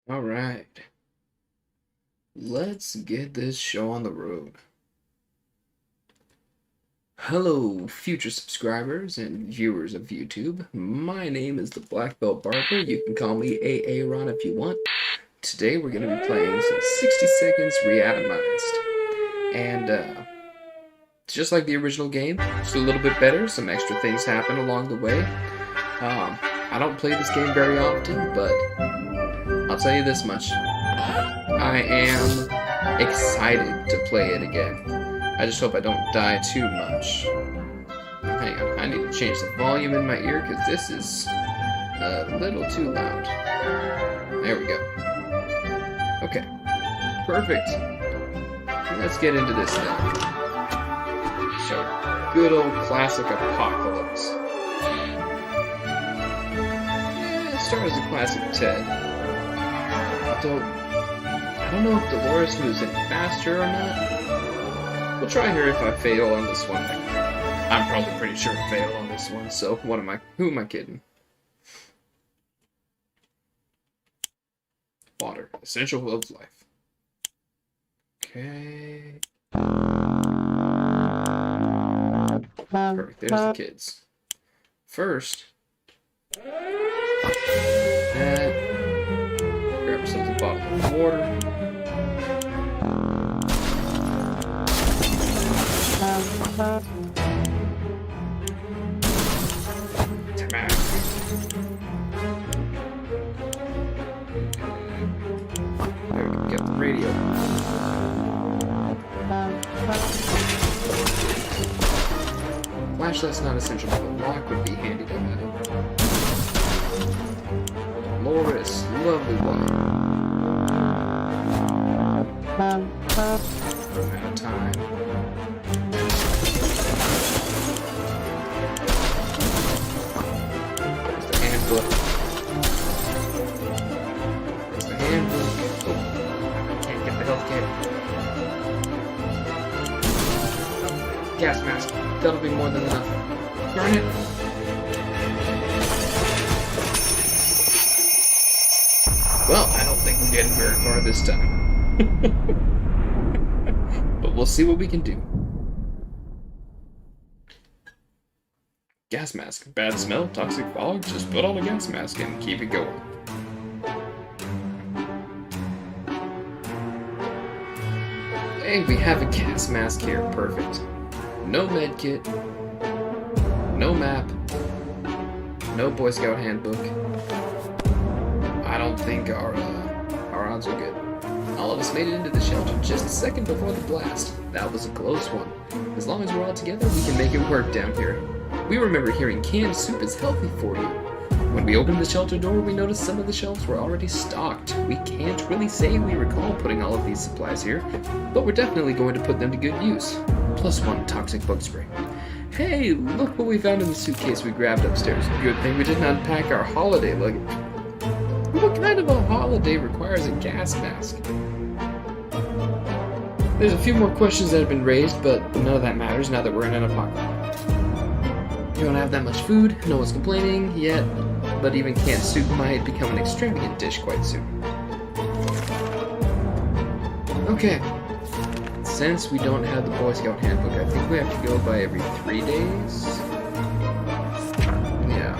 All right, let's get this show on the road. Hello, future subscribers and viewers of YouTube. My name is the Black Belt Barber. You can call me AA Ron if you want. Today we're going to be playing some 60 Seconds Reatomized. And just like the original game, just a little bit better. Some extra things happen along the way. I don't play this game very often, but I'll tell you this much. I am excited to play it again. I just hope I don't die too much. Hang on, I need to change the volume in my ear because this is a little too loud. There we go. Okay, perfect. Let's get into this then. So, good old classic apocalypse. Yeah, it started as a classic Ted. Although, I don't know if Dolores moves any faster or not. We'll try her if I fail on this one. I'm probably pretty sure I fail on this one, so who am I kidding? Water, essential of life. Okay. Perfect, there's the kids. First, grab ourselves a bottle of water. There we go, get the radio. Flashlight's not essential, but a lock would be handy to have. Loris, lovely one. Run out of time. There's the handbook. There's the handbook. Oh, I can't get the health kit. Gas mask. That'll be more than enough. Burn it. Well, I don't think we're getting very far this time. But we'll see what we can do. Gas mask. Bad smell, toxic fog. Just put on a gas mask and keep it going. Hey, we have a gas mask here. Perfect. No med kit. No map. No Boy Scout handbook. I don't think our odds are good. All of us made it into the shelter just a second before the blast. That was a close one. As long as we're all together, we can make it work down here. We remember hearing canned soup is healthy for you. When we opened the shelter door, we noticed some of the shelves were already stocked. We can't really say we recall putting all of these supplies here, but we're definitely going to put them to good use. Plus one toxic bug spray. Hey, look what we found in the suitcase we grabbed upstairs. Good thing we didn't unpack our holiday luggage. What kind of a holiday requires a gas mask? There's a few more questions that have been raised, but none of that matters now that we're in an apocalypse. You don't have that much food, no one's complaining yet, but even canned soup might become an extravagant dish quite soon. Okay. Since we don't have the Boy Scout handbook, I think we have to go by every 3 days. Yeah.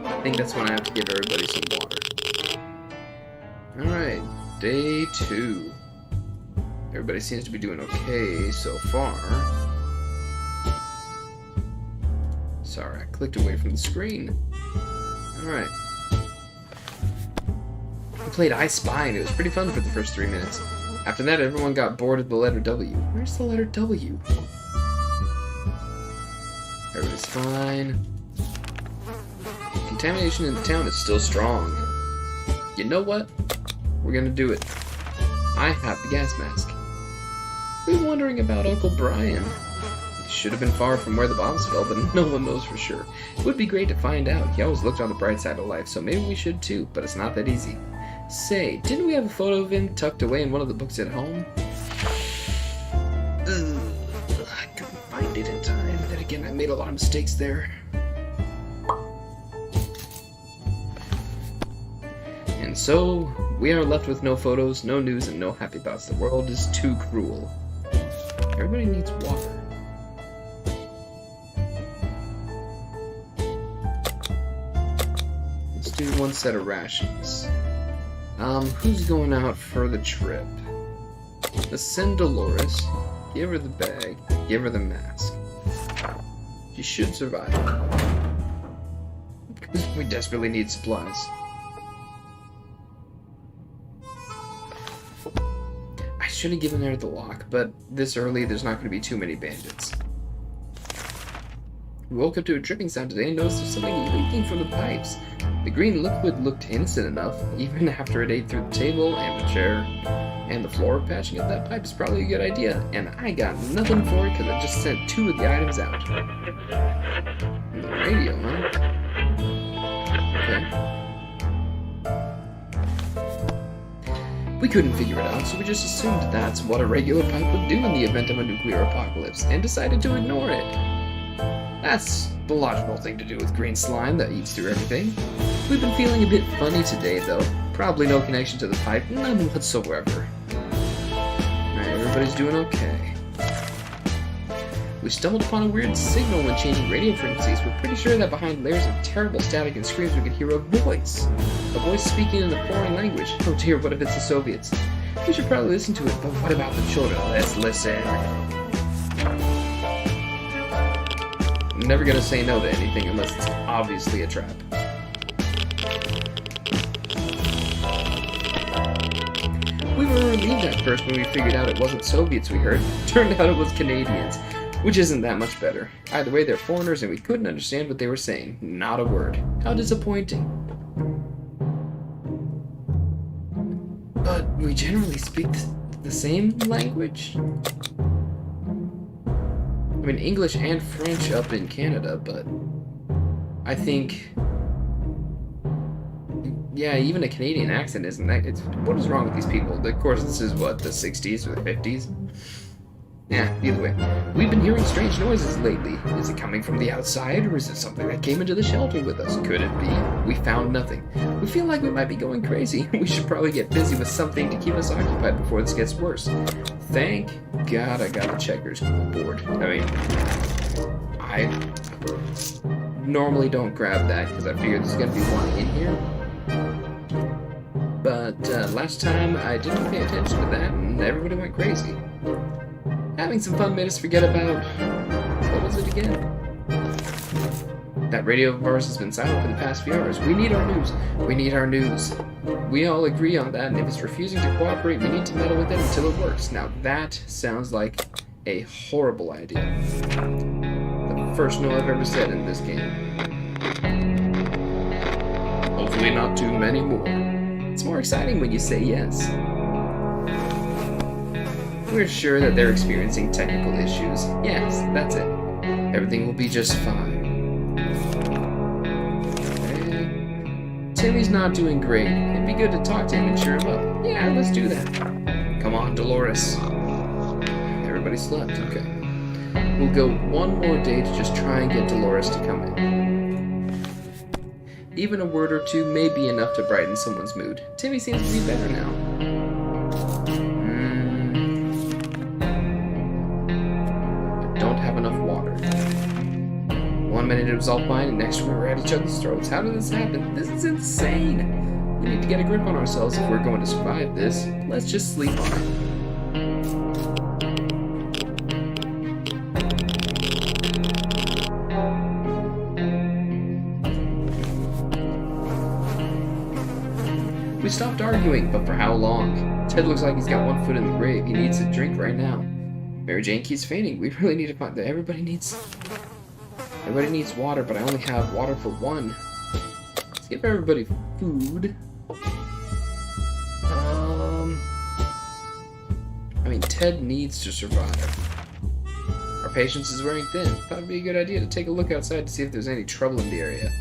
I think that's when I have to give everybody some water. Alright, day 2. Everybody seems to be doing okay so far. Sorry, I clicked away from the screen. Alright. We played I Spy and it was pretty fun for the first 3 minutes. After that, everyone got bored of the letter W. Where's the letter W? Everybody's fine. Contamination in the town is still strong. You know what? We're gonna do it. I have the gas mask. We're wondering about Uncle Brian. He should have been far from where the bombs fell, but no one knows for sure. It would be great to find out. He always looked on the bright side of life, so maybe we should too, but it's not that easy. Say, didn't we have a photo of him tucked away in one of the books at home? I couldn't find it in time. Then again, I made a lot of mistakes there. And so, we are left with no photos, no news, and no happy thoughts. The world is too cruel. Everybody needs water. Let's do one set of rations. Who's going out for the trip? Let's send Dolores. Give her the bag. Give her the mask. She should survive. Because we desperately need supplies. I should have given her the lock, but this early there's not going to be too many bandits. We woke up to a dripping sound today and noticed there's something leaking from the pipes. The green liquid looked innocent enough, even after it ate through the table and the chair and the floor. Patching up that pipe is probably a good idea, and I got nothing for it because I just sent 2 of the items out. And the radio, huh? Okay. We couldn't figure it out, so we just assumed that's what a regular pipe would do in the event of a nuclear apocalypse, and decided to ignore it. That's the logical thing to do with green slime that eats through everything. We've been feeling a bit funny today, though. Probably no connection to the pipe, none whatsoever. Alright, everybody's doing okay. We stumbled upon a weird signal when changing radio frequencies. We're pretty sure that behind layers of terrible static and screams we could hear a voice. A voice speaking in a foreign language. Oh dear, what if it's the Soviets? We should probably listen to it, but what about the children? Let's listen. I'm never gonna say no to anything unless it's obviously a trap. We were relieved at first when we figured out it wasn't Soviets we heard. Turned out it was Canadians, which isn't that much better. Either way, they're foreigners and we couldn't understand what they were saying. Not a word. How disappointing. But we generally speak the same language? I mean, English and French up in Canada, but I think, yeah, even a Canadian accent isn't that. What is wrong with these people? Of course, this is what, the 60s or the 50s? Yeah, either way. We've been hearing strange noises lately. Is it coming from the outside, or is it something that came into the shelter with us? Could it be? We found nothing. We feel like we might be going crazy. We should probably get busy with something to keep us occupied before this gets worse. Thank God I got a checkers board. I mean, I normally don't grab that because I figured there's going to be one in here. But last time I didn't pay attention to that and everybody went crazy. Having some fun made us forget about... what was it again? That radio of ours has been silent for the past few hours. We need our news. We need our news. We all agree on that, and if it's refusing to cooperate, we need to meddle with it until it works. Now that sounds like a horrible idea. The first no I've ever said in this game. Hopefully not too many more. It's more exciting when you say yes. We're sure that they're experiencing technical issues. Yes, that's it. Everything will be just fine. Okay. Timmy's not doing great. It'd be good to talk to him and cheer him up. Yeah, let's do that. Come on, Dolores. Everybody slept, okay. We'll go one more day to just try and get Dolores to come in. Even a word or two may be enough to brighten someone's mood. Timmy seems to be better now. Don't have enough water. 1 minute it was all fine, and next we were at each other's throats. How did this happen? This is insane! We need to get a grip on ourselves if we're going to survive this. Let's just sleep on it. We stopped arguing, but for how long? Ted looks like he's got one foot in the grave. He needs a drink right now. Mary Jane keeps fainting. We really need to find that. Everybody needs water, but I only have water for one. Let's give everybody food. I mean, Ted needs to survive. Our patience is wearing thin. Thought it'd be a good idea to take a look outside to see if there's any trouble in the area.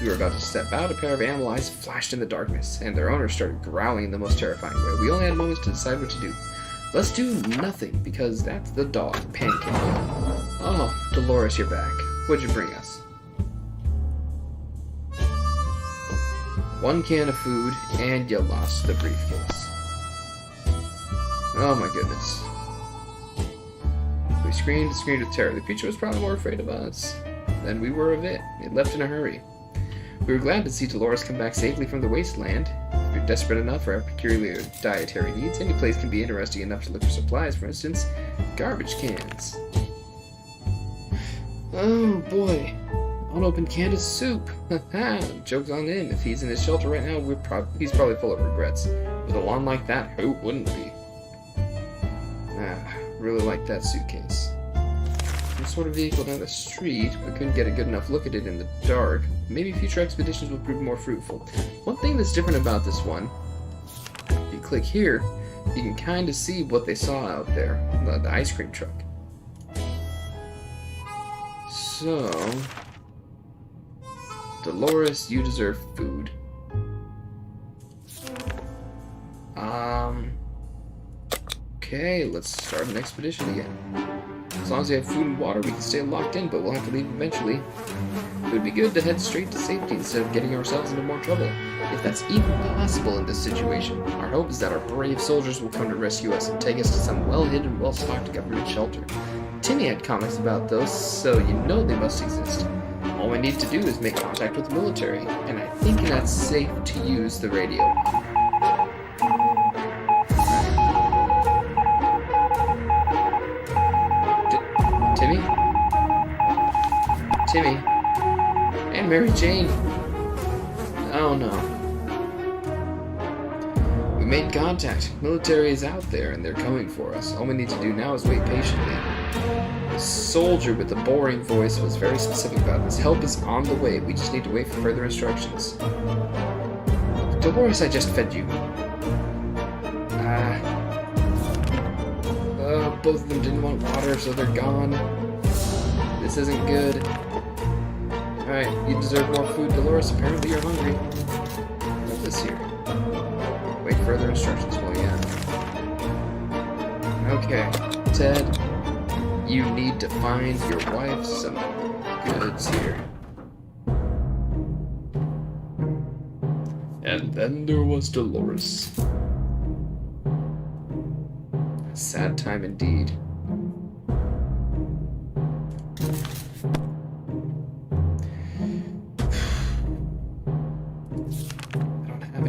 We were about to step out, a pair of animal eyes flashed in the darkness, and their owner started growling in the most terrifying way. We only had moments to decide what to do. Let's do nothing, because that's the dog, Pancake. Oh, Dolores, you're back. What'd you bring us? 1 can of food, and you lost the briefcase. Oh my goodness. We screamed with terror. The creature was probably more afraid of us than we were of it. It left in a hurry. We were glad to see Dolores come back safely from the wasteland. If you're desperate enough for our peculiar dietary needs, any place can be interesting enough to look for supplies. For instance, garbage cans. Oh boy. Unopened can of soup. Haha, joke's on him. If he's in his shelter right now, he's probably full of regrets. With a lawn like that, who wouldn't be? Really like that suitcase. Some sort of vehicle down the street. We couldn't get a good enough look at it in the dark. Maybe future expeditions will prove more fruitful. One thing that's different about this one, if you click here, you can kind of see what they saw out there. The ice cream truck. So... Dolores, you deserve food. Okay, let's start an expedition again. As long as we have food and water, we can stay locked in, but we'll have to leave eventually. It would be good to head straight to safety instead of getting ourselves into more trouble. If that's even possible in this situation, our hope is that our brave soldiers will come to rescue us and take us to some well-hidden, well-stocked government shelter. Timmy had comics about those, so you know they must exist. All we need to do is make contact with the military, and I think that's safe to use the radio. Timmy. And Mary Jane. Oh no. We made contact. Military is out there and they're coming for us. All we need to do now is wait patiently. The soldier with the boring voice was very specific about this. Help is on the way. We just need to wait for further instructions. Dolores, I just fed you. Both of them didn't want water, so they're gone. This isn't good. Alright, you deserve more food, Dolores. Apparently you're hungry. What's this here? Wait further instructions. Well, yeah. Okay, Ted, you need to find your wife some goods here. And then there was Dolores. A sad time indeed.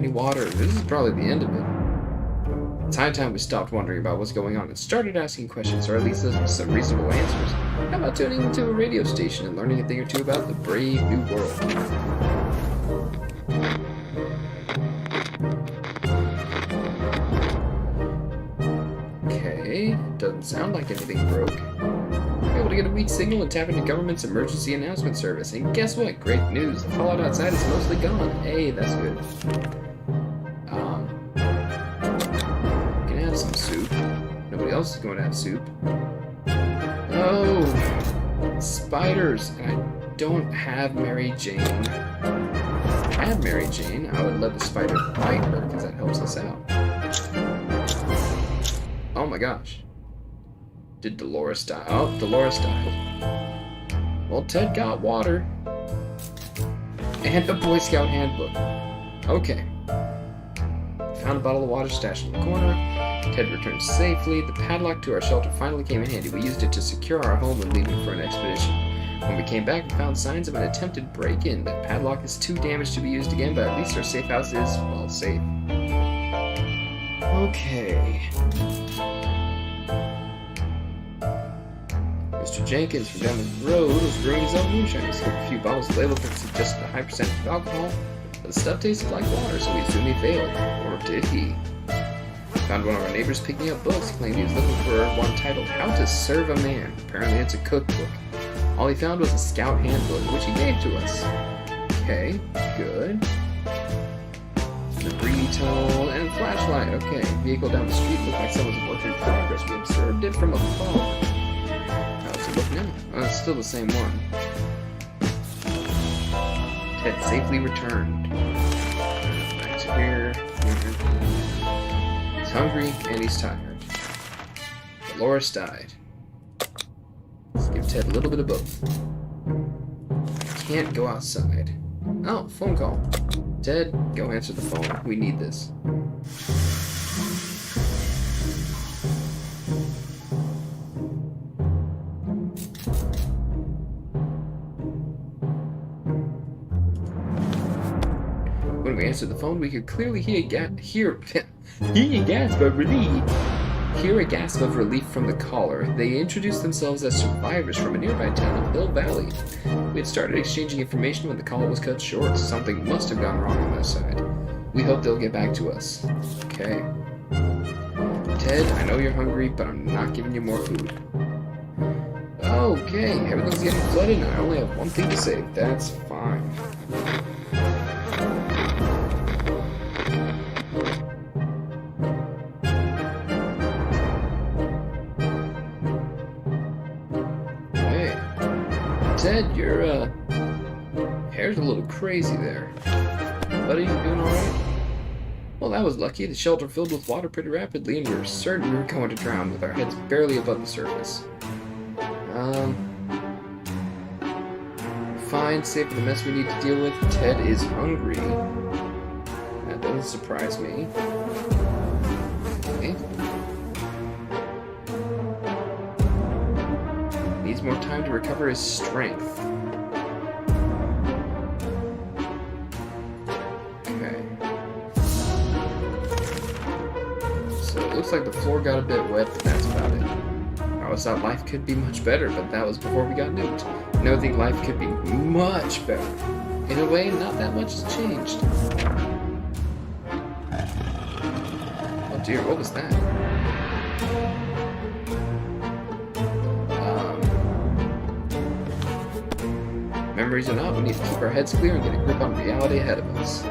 Water. This is probably the end of it. It's high time we stopped wondering about what's going on and started asking questions, or at least some reasonable answers. How about tuning into a radio station and learning a thing or two about the brave new world? Okay, doesn't sound like anything broke. We're able to get a weak signal and tap into government's emergency announcement service. And guess what? Great news. The fallout outside is mostly gone. Hey, that's good. Some soup. Nobody else is going to have soup. Oh, spiders. And I don't have Mary Jane. If I had Mary Jane, I would let the spider bite her because that helps us out. Oh my gosh. Did Dolores die? Oh, Dolores died. Well, Ted got water. And a Boy Scout handbook. Okay. Found a bottle of water stashed in the corner. Ted returned safely. The padlock to our shelter finally came in handy. We used it to secure our home when leaving for an expedition. When we came back, we found signs of an attempted break-in. The padlock is too damaged to be used again, but at least our safe house is, well, safe. Okay. Mr. Jenkins from down the road was brewing his own moonshine. He sold a few bottles labeled that suggested a high percentage of alcohol, but the stuff tasted like water, so we assumed he failed. Or did he? Found one of our neighbors picking up books, claimed he was looking for one titled How to Serve a Man. Apparently it's a cookbook. All he found was a scout handbook, which he gave to us. Okay, good. Debris tunnel and flashlight. Okay, vehicle down the street looked like someone's work in progress. We observed it from afar. How's it look now? Oh, it's still the same one. Ted safely returned. Back to here. He's hungry and he's tired. Dolores died. Let's give Ted a little bit of both. I can't go outside. Oh, phone call. Ted, go answer the phone. We need this. When we answered the phone, we could clearly hear a gasp of relief from the caller. They introduced themselves as survivors from a nearby town of Hill Valley. We had started exchanging information when the call was cut short. Something must have gone wrong on their side. We hope they'll get back to us. Okay. Ted, I know you're hungry, but I'm not giving you more food. Okay, everything's getting flooded and I only have one thing to say. That's fine. Ted, your hair's a little crazy there. Buddy, you doing alright? Well, that was lucky. The shelter filled with water pretty rapidly, and we were certain we were going to drown with our heads barely above the surface. Fine, save for the mess we need to deal with. Ted is hungry. That doesn't surprise me. Okay. Needs more time to recover his strength. Okay. So it looks like the floor got a bit wet, but that's about it. I always thought life could be much better, but that was before we got nuked. Now I think life could be much better. In a way, not that much has changed. Oh dear, what was that? Memories are not. We need to keep our heads clear and get a grip on reality ahead of us.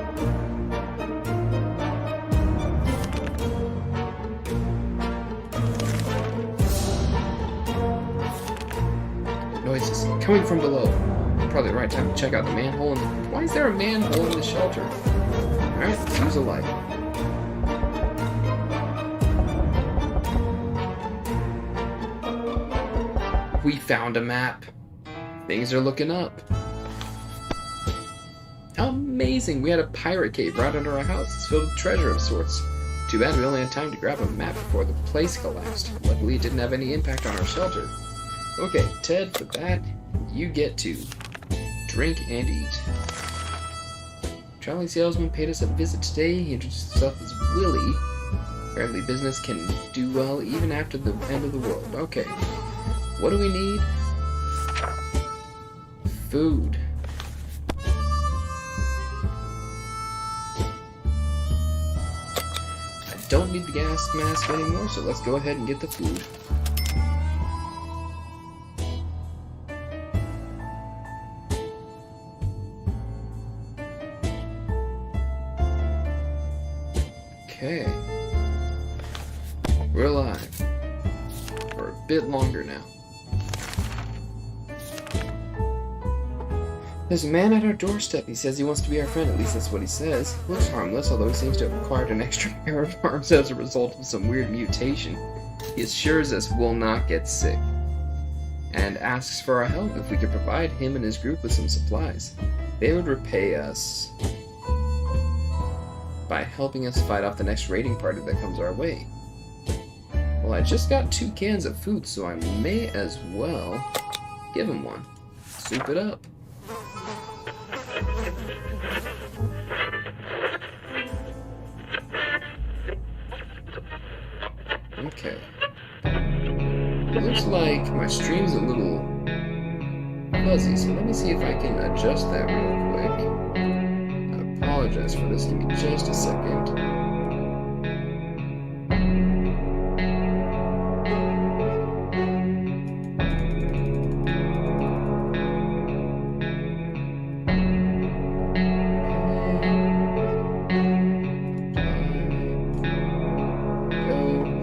Noises coming from below. Probably the right time to check out the manhole. Why is there a manhole in the shelter? Alright, let's use a light. We found a map. Things are looking up. Amazing! We had a pirate cave right under our house. It's filled with treasure of sorts. Too bad we only had time to grab a map before the place collapsed. Luckily, it didn't have any impact on our shelter. Okay, Ted, for that, you get to drink and eat. Traveling salesman paid us a visit today. He introduced himself as Willie. Apparently, business can do well even after the end of the world. Okay, what do we need? Food. I don't need the gas mask anymore, so let's go ahead and get the food. Okay. We're alive. For a bit longer now. There's a man at our doorstep. He says he wants to be our friend. At least that's what he says. Looks harmless, although he seems to have acquired an extra pair of arms as a result of some weird mutation. He assures us we'll not get sick, and asks for our help if we could provide him and his group with some supplies. They would repay us by helping us fight off the next raiding party that comes our way. Well, I just got 2 cans of food, so I may as well give him one. Soup it up. Okay. Looks like my stream's a little fuzzy, so let me see if I can adjust that real quick. I apologize for this. Give me just a second.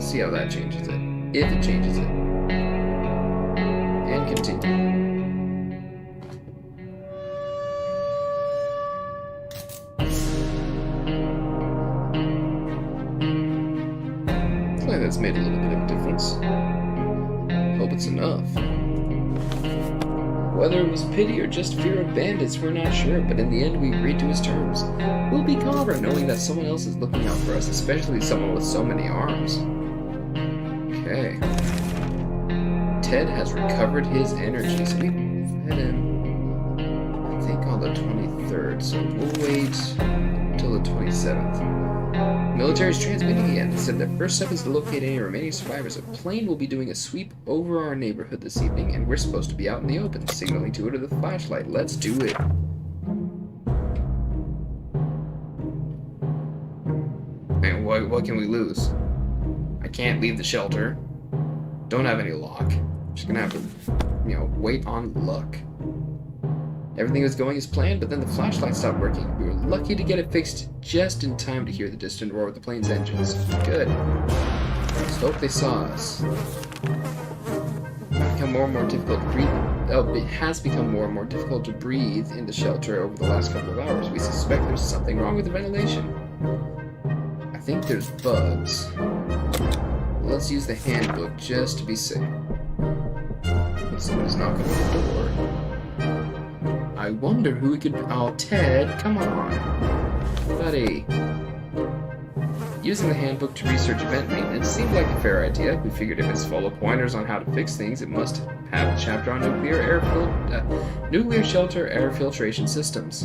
See how that changes it. If it changes it. And continue. Looks like that's made a little bit of a difference. Hope it's enough. Whether it was pity or just fear of bandits, we're not sure, but in the end we agreed to his terms. We'll be calmer knowing that someone else is looking out for us, especially someone with so many arms. Okay. Ted has recovered his energy, so we fed him, I think, on the 23rd, so we'll wait until the 27th. Military's transmitting again. They said the first step is to locate any remaining survivors. A plane will be doing a sweep over our neighborhood this evening, and we're supposed to be out in the open, signaling to it with a flashlight. Let's do it. Man, what can we lose? I can't leave the shelter. Don't have any lock. Just gonna have to, wait on luck. Everything was going as planned, but then the flashlight stopped working. We were lucky to get it fixed just in time to hear the distant roar of the plane's engines. Good. Let's hope they saw us. It's become more and more difficult to breathe. Oh, it has become more and more difficult to breathe in the shelter over the last couple of hours. We suspect there's something wrong with the ventilation. I think there's bugs. Let's use the handbook just to be safe. Someone's knocking on the door. I wonder who it could be. Oh, Ted, come on. Buddy. Using the handbook to research event maintenance seemed like a fair idea. We figured if it's full of pointers on how to fix things, it must have a chapter on nuclear shelter air filtration systems.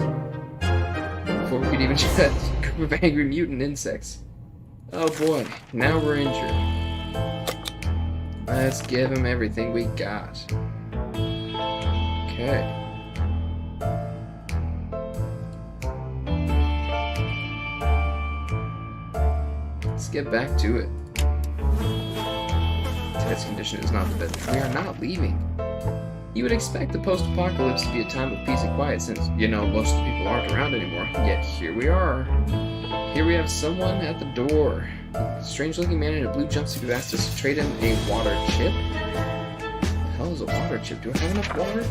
Before we could even check that group of angry mutant insects. Oh boy, now we're injured. Let's give him everything we got. Okay. Let's get back to it. Ted's condition is not the best. We are not leaving. You would expect the post-apocalypse to be a time of peace and quiet since, most of the people aren't around anymore. Yet here we are. Here we have someone at the door. A strange-looking man in a blue jumpsuit who asked us to trade him a water chip. What the hell is a water chip? Do I have enough water?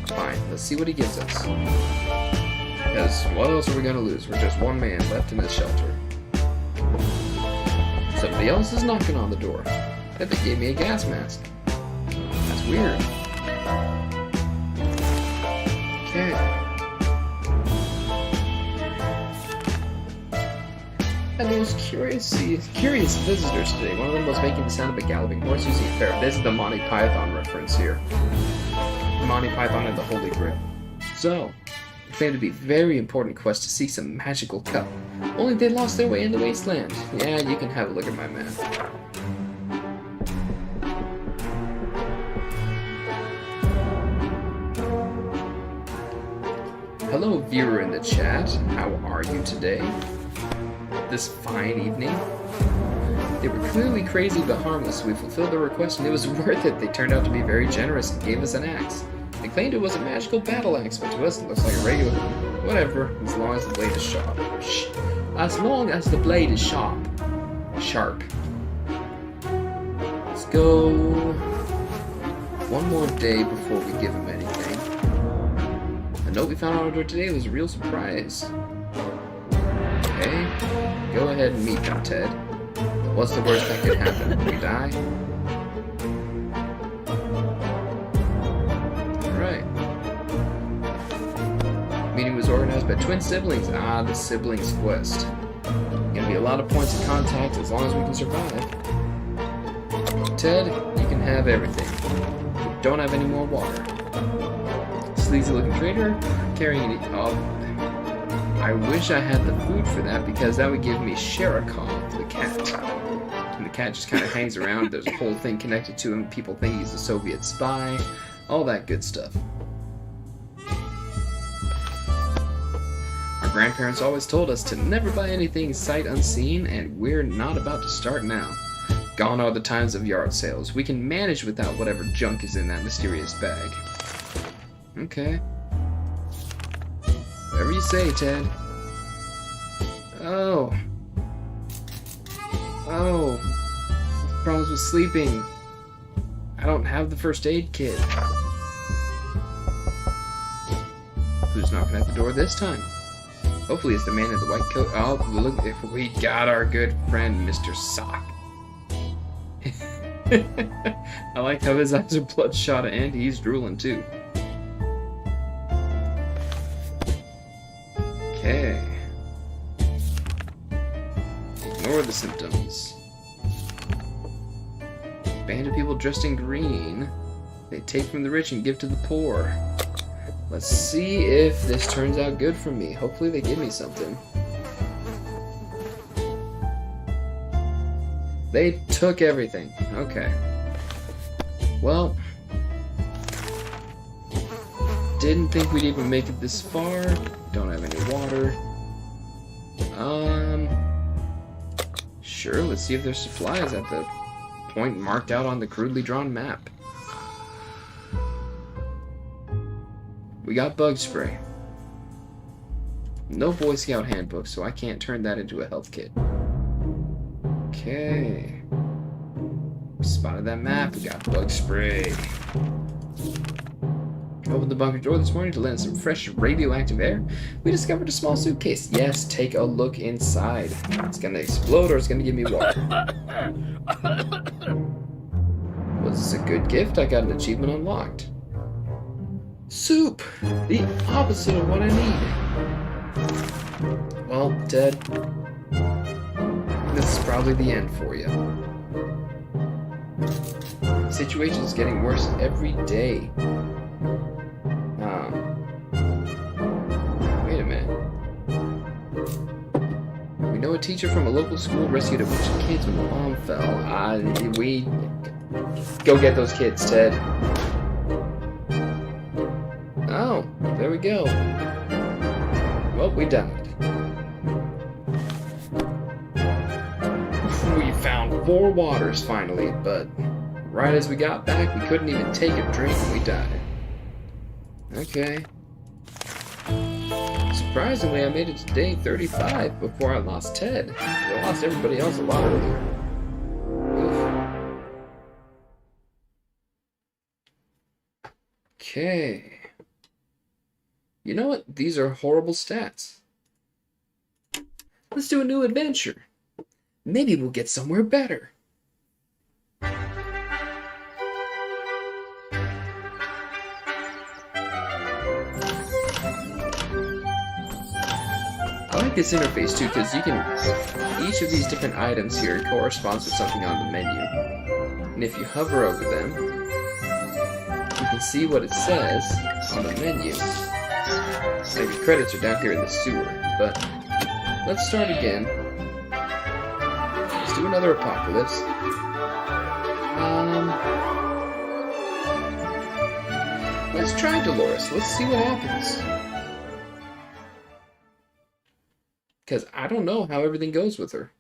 Fine, let's see what he gives us. Because what else are we gonna lose? We're just one man left in this shelter. Somebody else is knocking on the door. And they gave me a gas mask. That's weird. Okay. And those curious visitors today. One of them was making the sound of a galloping horse using a ferret. This is the Monty Python reference here. Monty Python and the Holy Grail. So, it claimed to be a very important quest to seek some magical cup. Only they lost their way in the wasteland. Yeah, you can have a look at my map. Hello, viewer in the chat. How are you today? This fine evening? They were clearly crazy but harmless. We fulfilled their request and it was worth it. They turned out to be very generous and gave us an axe. They claimed it was a magical battle axe, but to us it looks like a regular one. Whatever, as long as the blade is sharp. As long as the blade is sharp. Sharp. Let's go one more day before we give him anything. The note we found on our door today was a real surprise. Okay, go ahead and meet them, Ted. What's the worst that could happen? We die? Meeting was organized by twin siblings. Ah, the siblings quest. Gonna be a lot of points of contact as long as we can survive. Ted, you can have everything. We don't have any more water. Sleazy looking trader, carrying any. Oh, I wish I had the food for that because that would give me Sherakov, the cat. And the cat just kind of hangs around. There's a whole thing connected to him. People think he's a Soviet spy. All that good stuff. Our grandparents always told us to never buy anything sight unseen, and we're not about to start now. Gone are the times of yard sales. We can manage without whatever junk is in that mysterious bag. Okay. Whatever you say, Ted. Oh. Oh. Problems with sleeping. I don't have the first aid kit. Who's knocking at the door this time? Hopefully it's the man in the white coat. Oh, look, we got our good friend, Mr. Sock. I like how his eyes are bloodshot and he's drooling too. Okay. Ignore the symptoms. Band of people dressed in green. They take from the rich and give to the poor. Let's see if this turns out good for me. Hopefully they give me something. They took everything. Okay. Well, didn't think we'd even make it this far. Don't have any water. Sure, let's see if there's supplies at the point marked out on the crudely drawn map. We got bug spray. No Boy Scout handbook, so I can't turn that into a health kit. Okay. Spotted that map, we got bug spray. Opened the bunker door this morning to let in some fresh radioactive air. We discovered a small suitcase. Yes, take a look inside. It's gonna explode or it's gonna give me water. Was this a good gift? I got an achievement unlocked. Soup! The opposite of what I need. Well, Ted, this is probably the end for you. The situation is getting worse every day. Wait a minute. We know a teacher from a local school rescued a bunch of kids when the bomb fell. We go get those kids, Ted. Oh, there we go. Well, we done it. We found 4 waters finally, but right as we got back, we couldn't even take a drink and we died. Okay. Surprisingly, I made it to day 35 before I lost Ted. I lost everybody else a lot earlier. Oof. Okay. You know what? These are horrible stats. Let's do a new adventure. Maybe we'll get somewhere better. I like this interface too, because you can, each of these different items here corresponds with something on the menu. And if you hover over them, you can see what it says on the menu. Maybe credits are down here in the sewer, but let's start again. Let's do another apocalypse. Let's try Dolores. Let's see what happens. Because I don't know how everything goes with her.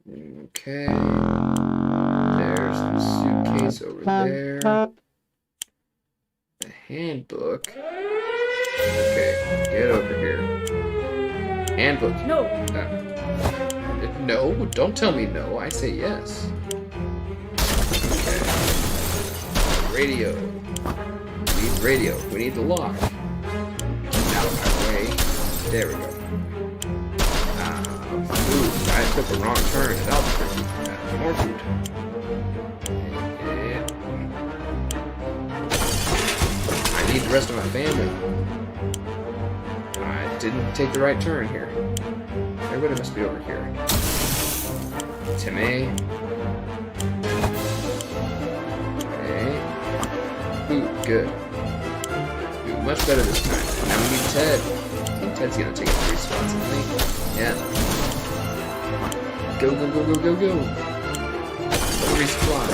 Okay. There's the suitcase over there. The handbook. Okay, get over here. Handbook. No. No, don't tell me no. I say yes. Okay. Radio. We need radio. We need the lock. Out of my way. There we go. Food. I took a wrong turn at Albuquerque. More food. I need the rest of my family. I didn't take the right turn here. Everybody must be over here. Timmy. Okay. Food. Good. Much better this time. Now we need Ted. I think Ted's gonna take up 3 spots, isn't he? Yeah. Go, go, go, go, go, go. Resupply.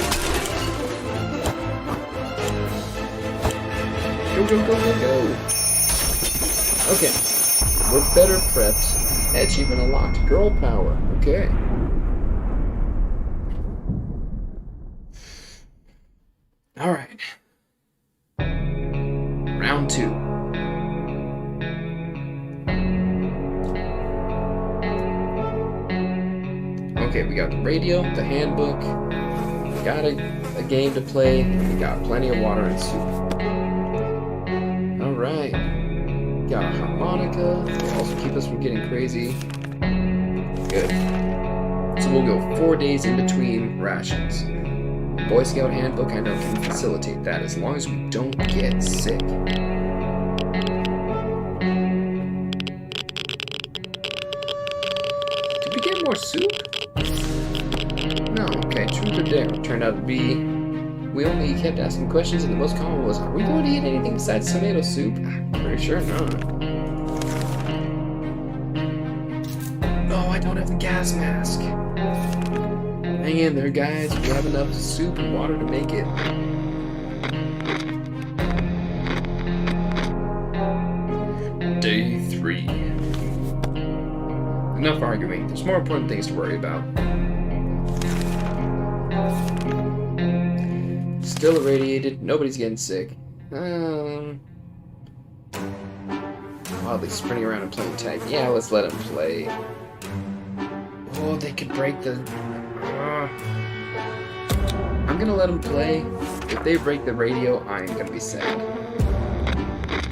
Go, go, go, go, go. Okay. We're better prepped. Achievement unlocked. Girl power. Okay. Alright. Round 2. Okay, we got the radio, the handbook, we got a game to play, we got plenty of water and soup. Alright. Got a harmonica, to also keep us from getting crazy. Good. So we'll go 4 days in between rations. Boy Scout handbook, I know, can facilitate that as long as we don't get sick. Did we get more soup? No, okay, truth or dare. Turned out to be... We only kept asking questions, and the most common was, are we going to eat anything besides tomato soup? Pretty sure not. Oh, I don't have the gas mask. Hang in there, guys. We have enough soup and water to make it. Day 3. Enough arguing. There's more important things to worry about. Still irradiated. Nobody's getting sick. Wildly sprinting around and playing tag. Yeah, let's let him play. Oh, they could break the... I'm gonna let them play. If they break the radio, I'm gonna be sad.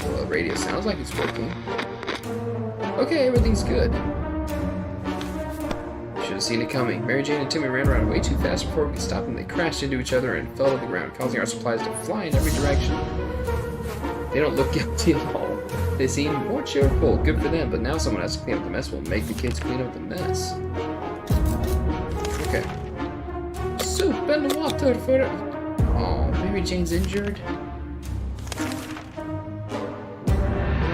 Well, the radio sounds like it's working. Okay, everything's good. Should have seen it coming. Mary Jane and Timmy ran around way too fast before we could stop them. They crashed into each other and fell to the ground, causing our supplies to fly in every direction. They don't look guilty at all. They seem more cheerful. Good for them, but now someone has to clean up the mess. We'll make the kids clean up the mess. Okay. Soup and water for... Oh, Mary Jane's injured.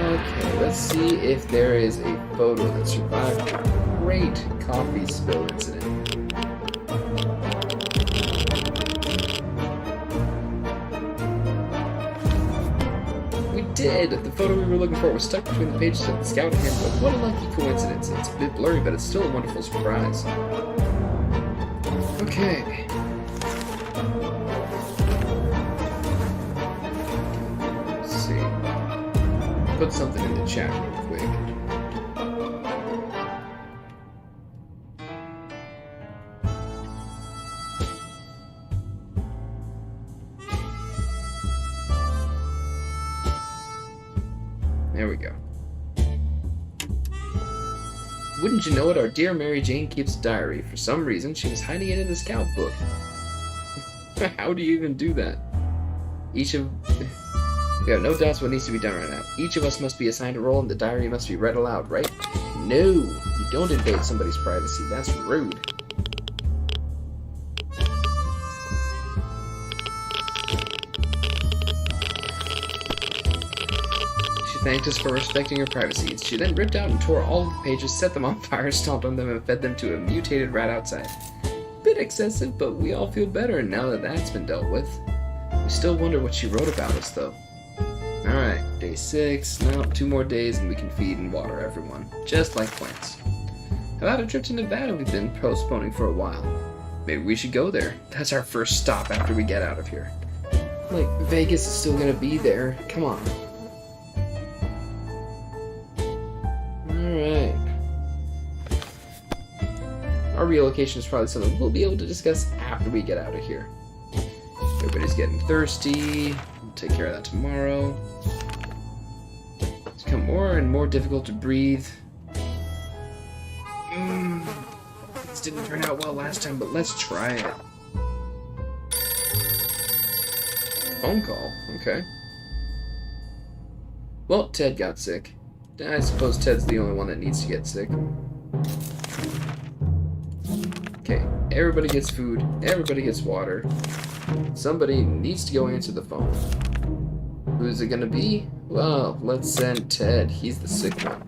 Okay, let's see if there is a photo that survived a great coffee spill incident. We did! The photo we were looking for was stuck between the pages of the Scout handbook. What a lucky coincidence. It's a bit blurry, but it's still a wonderful surprise. Okay. Let's see. Put something in the chat real quick. There we go. Wouldn't you know it, our dear Mary Jane keeps a diary. For some reason, she was hiding it in the Scout book. How do you even do that? We have no doubts what needs to be done right now. Each of us must be assigned a role and the diary must be read aloud, right? No! You don't invade somebody's privacy. That's rude. She thanked us for respecting her privacy. She then ripped out and tore all of the pages, set them on fire, stomped on them, and fed them to a mutated rat outside. Bit excessive, but we all feel better now that that's been dealt with. We still wonder what she wrote about us, though. Alright, day 6. Now 2 more days and we can feed and water everyone. Just like plants. How about a trip to Nevada we've been postponing for a while? Maybe we should go there. That's our first stop after we get out of here. Like, Vegas is still gonna be there. Come on. Alright. Our relocation is probably something we'll be able to discuss after we get out of here. Everybody's getting thirsty. We'll take care of that tomorrow. It's become more and more difficult to breathe. This didn't turn out well last time, but let's try it. Phone call, okay. Well, Ted got sick. I suppose Ted's the only one that needs to get sick. Okay, everybody gets food, everybody gets water. Somebody needs to go answer the phone. Who's it gonna be? Well, let's send Ted. He's the sick one.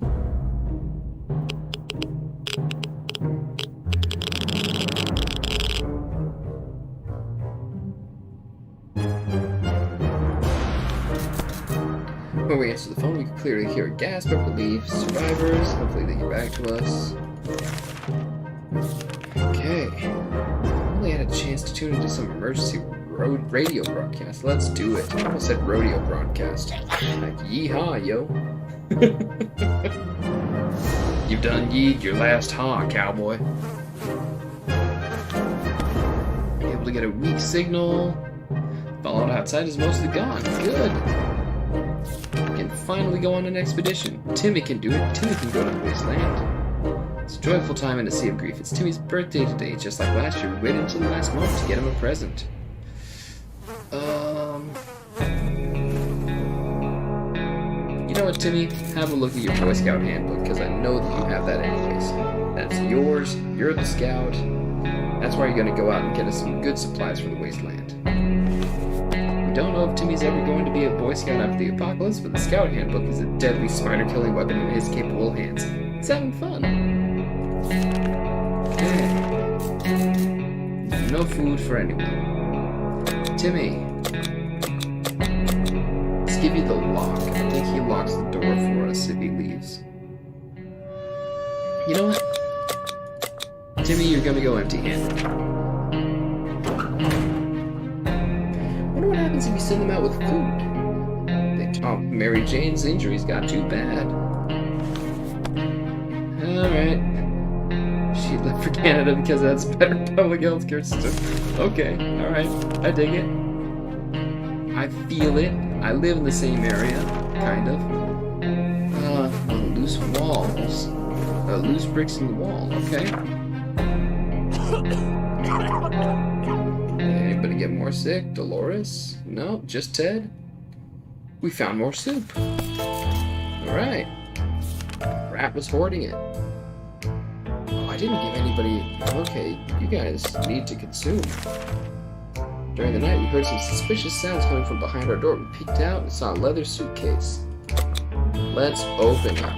When we answer the phone, we can clearly hear a gasp of relief. Survivors, hopefully they get back to us. Okay. Only had a chance to tune into some emergency radio broadcast. Let's do it. I almost said rodeo broadcast. Like, yeehaw, yo. You've done yeed your last haw, cowboy. Able to get a weak signal. Fallout outside is mostly gone. Good. Can finally go on an expedition. Timmy can do it. Timmy can go to the wasteland. It's a joyful time in a sea of grief. It's Timmy's birthday today. Just like last year, we waited until the last moment to get him a present. You know what, Timmy? Have a look at your Boy Scout handbook, because I know that you have that anyways. That's yours. You're the scout. That's why you're going to go out and get us some good supplies for the wasteland. We don't know if Timmy's ever going to be a Boy Scout after the apocalypse, but the Scout handbook is a deadly spider-killing weapon in his capable hands. He's having fun. Okay. No food for anyone. Timmy. Let's give you the lock. I think he locks the door for us if he leaves. You know what? Timmy, you're gonna go empty-handed. Wonder what happens if you send them out with food. Oh, Mary Jane's injuries got too bad. Alright. She left for Canada because that's better public health care system. Okay, alright. I dig it. I feel it. I live in the same area, kind of. Loose walls. Loose bricks in the wall, okay. Anybody get more sick? Dolores? No, just Ted? We found more soup. Alright. Rat was hoarding it. Oh, I didn't give anybody... Okay, you guys need to consume. During the night, we heard some suspicious sounds coming from behind our door. We peeked out and saw a leather suitcase. Let's open it.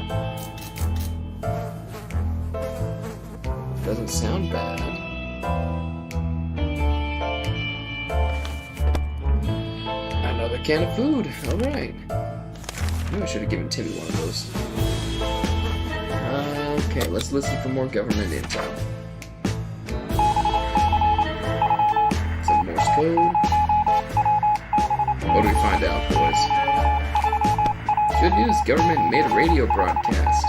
Doesn't sound bad. Another can of food. Alright. Maybe I should have given Timmy one of those. Okay, let's listen for more government intel. Some Morse code. What do we find out, boys? Good news, government made a radio broadcast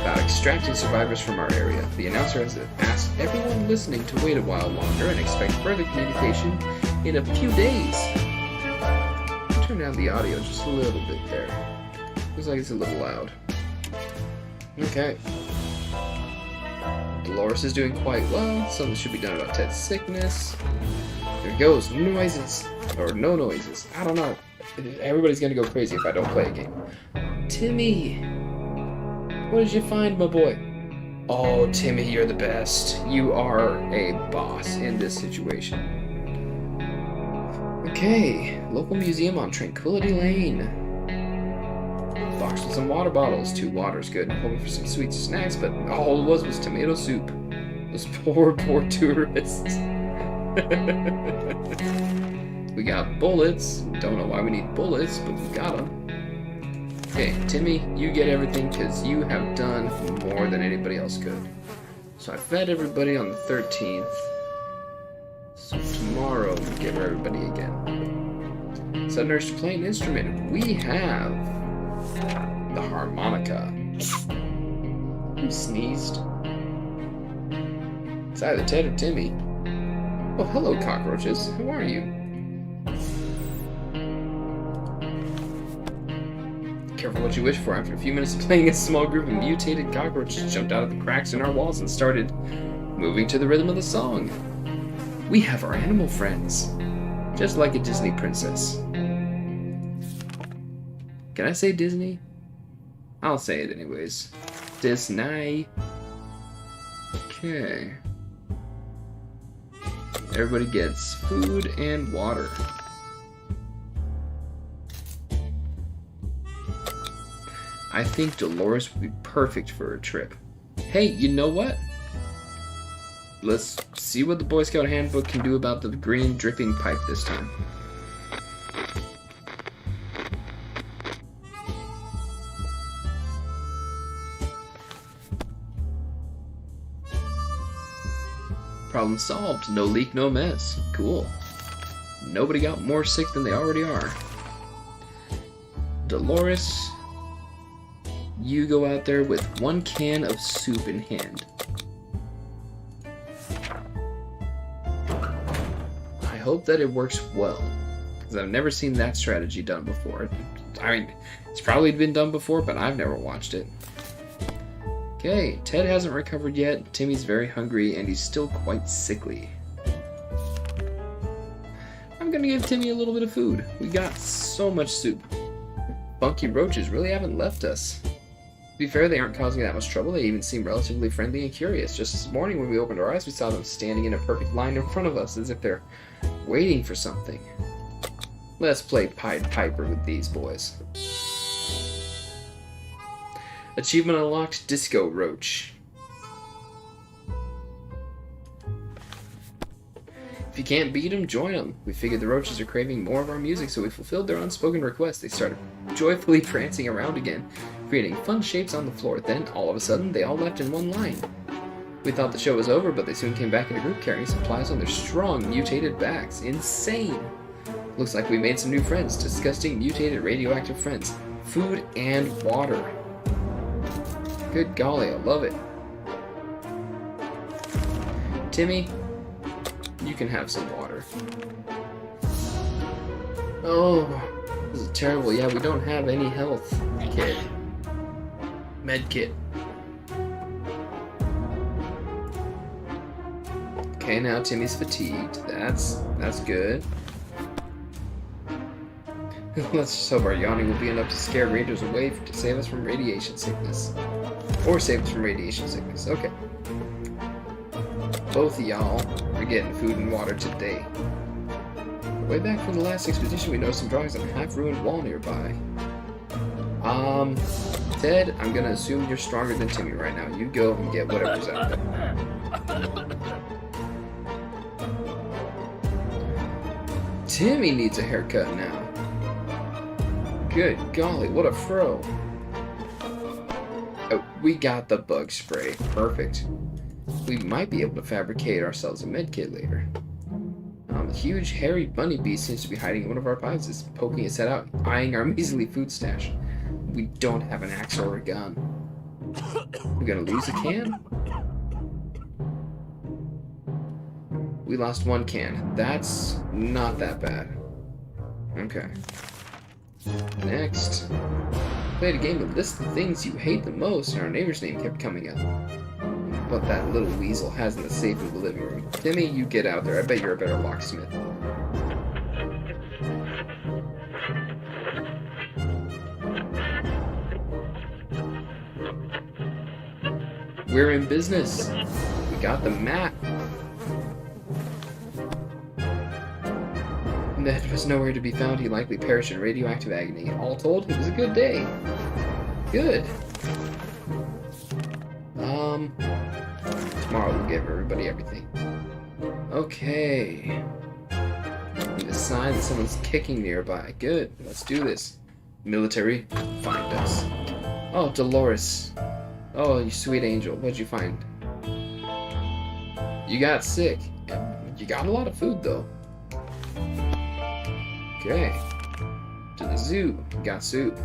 about extracting survivors from our area. The announcer has asked everyone listening to wait a while longer and expect further communication in a few days. Turn down the audio just a little bit there. Looks like it's a little loud. Okay. Dolores is doing quite well. Something should be done about Ted's sickness. There goes. Noises. Or no noises. I don't know. Everybody's gonna go crazy if I don't play a game. Timmy! What did you find, my boy? Oh, Timmy, you're the best. You are a boss in this situation. Okay. Local museum on Tranquility Lane. Boxes and water bottles. 2 waters, good. I'm hoping for some sweet snacks, but all it was tomato soup. Those poor tourists. We got bullets. Don't know why we need bullets, but we got them. Okay, Timmy, you get everything because you have done more than anybody else could. So I fed everybody on the 13th. So tomorrow we give everybody again. Southerners to play an instrument. We have the harmonica. Who sneezed? It's either Ted or Timmy. Oh, hello, cockroaches. How are you? Careful what you wish for. After a few minutes of playing, a small group of mutated cockroaches jumped out of the cracks in our walls and started moving to the rhythm of the song. We have our animal friends. Just like a Disney princess. Can I say Disney? I'll say it anyways. Disney. Okay. Everybody gets food and water. I think Dolores would be perfect for a trip. Hey, you know what? Let's see what the Boy Scout handbook can do about the green dripping pipe this time. Problem solved. No leak, no mess. Cool. Nobody got more sick than they already are. Dolores, you go out there with 1 can of soup in hand. I hope that it works well, because I've never seen that strategy done before. I mean, it's probably been done before, but I've never watched it. Okay, Ted hasn't recovered yet. Timmy's very hungry, and he's still quite sickly. I'm gonna give Timmy a little bit of food. We got so much soup. Funky roaches really haven't left us. To be fair, they aren't causing that much trouble. They even seem relatively friendly and curious. Just this morning when we opened our eyes, we saw them standing in a perfect line in front of us, as if they're waiting for something. Let's play Pied Piper with these boys. Achievement unlocked, Disco Roach. If you can't beat them, join them. We figured the roaches are craving more of our music, so we fulfilled their unspoken request. They started joyfully prancing around again, creating fun shapes on the floor. Then, all of a sudden, they all left in one line. We thought the show was over, but they soon came back in a group carrying supplies on their strong, mutated backs. Insane! Looks like we made some new friends. Disgusting, mutated, radioactive friends. Food and water. Good golly, I love it. Timmy, you can have some water. Oh, this is terrible. Yeah, we don't have any health kit. Med kit. Okay, now Timmy's fatigued. That's good. Let's just hope our yawning will be enough to scare Rangers away to save us from radiation sickness. Or save us from radiation sickness. Okay. Both of y'all are getting food and water today. Way back from the last expedition, we noticed some drawings on a half-ruined wall nearby. Ted, I'm gonna assume you're stronger than Timmy right now. You go and get whatever's out there. Timmy needs a haircut now. Good golly, what a fro. Oh, we got the bug spray. Perfect. We might be able to fabricate ourselves a medkit later. A huge hairy bunny beast seems to be hiding in one of our pipes. It's poking its head out, eyeing our measly food stash. We don't have an axe or a gun. We're gonna lose a can? We lost one can. That's not that bad. Okay. Next. Played a game to list the things you hate the most, and our neighbor's name kept coming up. What that little weasel has in the safe in the living room. Timmy, you get out there. I bet you're a better locksmith. We're in business. We got the map. Ned was nowhere to be found. He likely perished in radioactive agony. All told, it was a good day. Good. Tomorrow we'll give everybody everything. Okay. Need a sign that someone's kicking nearby. Good. Let's do this. Military, find us. Oh, Dolores. Oh, you sweet angel. What'd you find? You got sick. You got a lot of food, though. Okay. To the zoo. Got soup.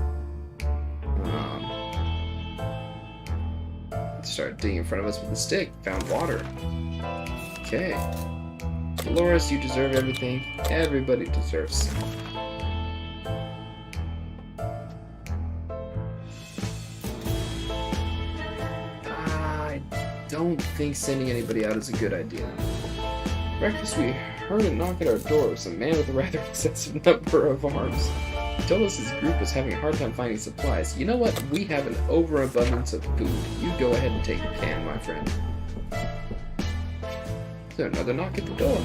Let's start digging in front of us with a stick. Found water. Okay. Dolores, you deserve everything. Everybody deserves. I don't think sending anybody out is a good idea. Breakfast, we heard a knock at our door. It was a man with a rather excessive number of arms. He told us his group was having a hard time finding supplies. You know what? We have an overabundance of food. You go ahead and take a can, my friend. Is there another knock at the door?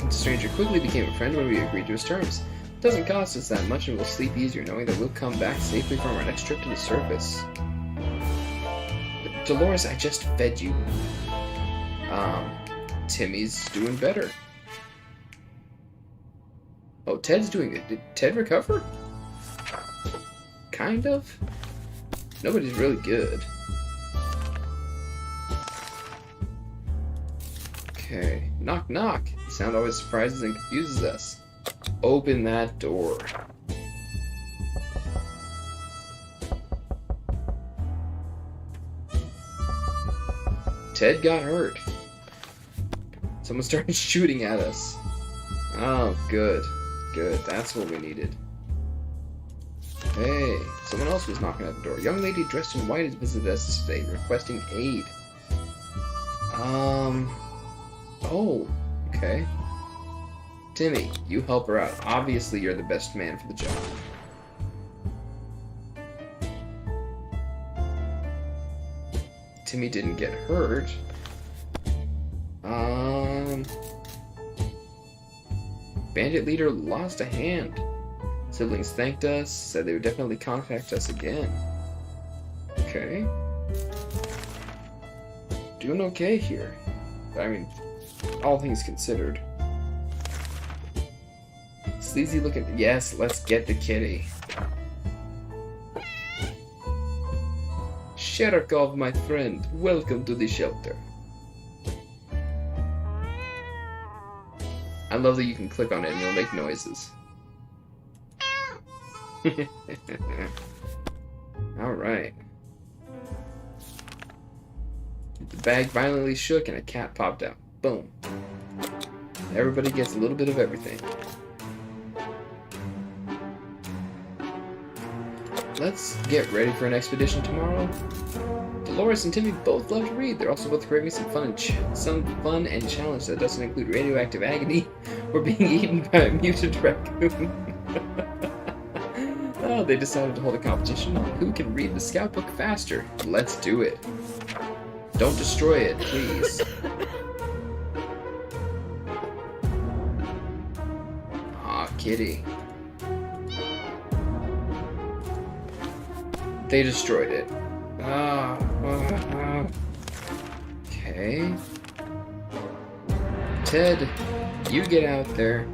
The stranger quickly became a friend when we agreed to his terms. It doesn't cost us that much, and we'll sleep easier knowing that we'll come back safely from our next trip to the surface. Dolores, I just fed you. Timmy's doing better. Oh, Ted's doing it. Did Ted recover? Kind of. Nobody's really good. Okay. Knock, knock. The sound always surprises and confuses us. Open that door. Ted got hurt. Someone started shooting at us. Oh, good. Good. That's what we needed. Hey, someone else was knocking at the door. A young lady dressed in white has visited us today, requesting aid. Oh, okay. Timmy, you help her out. Obviously, you're the best man for the job. Timmy didn't get hurt. Bandit leader lost a hand. Siblings thanked us, said they would definitely contact us again. Okay. Doing okay here. I mean, all things considered. Sleazy looking. Yes, let's get the kitty. Sherakov, my friend, welcome to the shelter. I love that you can click on it and it'll make noises. Alright. The bag violently shook and a cat popped out. Boom. Everybody gets a little bit of everything. Let's get ready for an expedition tomorrow. Dolores and Timmy both love to read. They're also both craving some fun and challenge that doesn't include radioactive agony or being eaten by a mutant raccoon. Oh, they decided to hold a competition on who can read the scout book faster. Let's do it. Don't destroy it, please. Aw, kitty. They destroyed it. Okay. Ted, you get out there.